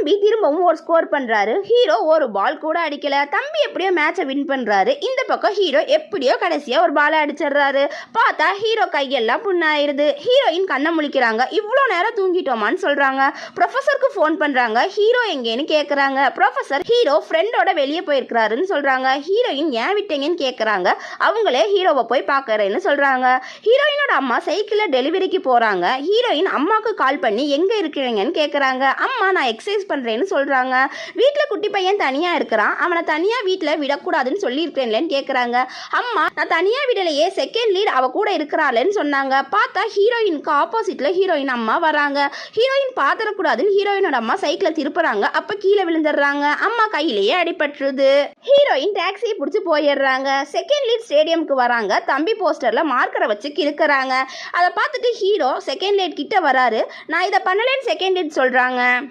தம்பி திரும்பவும் ஒரு ஸ்கோர் பண்றாரு. ஹீரோ ஒரு பால் கூட அடிக்கல. தம்பி எப்படியோ மேட்சை வின் பண்றாரு. இந்த பக்கம் ஹீரோ எப்படியோ கடைசியா ஒரு பாலை அடிச்சிடுறாரு. பார்த்தா ஹீரோ கையெல்லாம் புண்ணாயிருது. ஹீரோயின் கண்ணை முழிக்கிறாங்க. இவ்வளோ நேரம் தூங்கிட்டோமான்னு சொல்றாங்க. ப்ரொஃபஸருக்கு ஃபோன் பண்றாங்க. ஹீரோ எங்கேன்னு கேட்குறாங்க. ப்ரொஃபஸர் ஹீரோ ஃப்ரெண்டோட வெளியே போயிருக்கிறாருன்னு சொல்றாங்க. ஹீரோயின் ஏன் விட்டீங்கன்னு கேட்குறாங்க. அவங்களே ஹீரோவை போய் பார்க்கறேன்னு சொல்றாங்க. ஹீரோயினோட அம்மா சைக்கிளில் டெலிவரிக்கு போறாங்க. ஹீரோயின் அம்மாவுக்கு கால் பண்ணி எங்கே இருக்கிறீங்கன்னு கேட்குறாங்க. அம்மா நான் எக்ஸசைஸ் பண்ணுறேன்னு சொல்கிறாங்க. வீட்டில் குட்டி பையன் தனியாக இருக்கிறான். அவனை தனியாக வீட்டில் விடக்கூடாதுன்னு சொல்லியிருக்கேன்லேன்னு கேட்குறாங்க. அம்மா நான் தனியாக விடலையே, செகண்ட் லீட் அவள் கூட இருக்கிறாளேன்னு சொன்னாங்க. பார்த்தா ஹீரோயினுக்கு ஆப்போசிட்டில் ஹீரோயின் அம்மா வராங்க. ஹீரோயின் பார்த்துடக்கூடாதுன்னு ஹீரோயினோட அம்மா சைக்கிளை திருப்புறாங்க. அப்போ கீழே விழுந்துடுறாங்க. அம்மா கையிலேயே அடிபட்டுருது. ஹீரோயின் டாக்ஸியை பிடிச்சி போயிடுறாங்க. செகண்ட் லீட் ஸ்டேடியமுக்கு வராங்க. தம்பி போஸ்டரில் மார்க்கரை வச்சு கிறுக்கிறாங்க. அதை பார்த்துட்டு ஹீரோ செகண்ட் லீட் கிட்ட வராரு. நான் இதை பண்ணலேன்னு செகண்ட் லீட் சொல்கிறாங்க.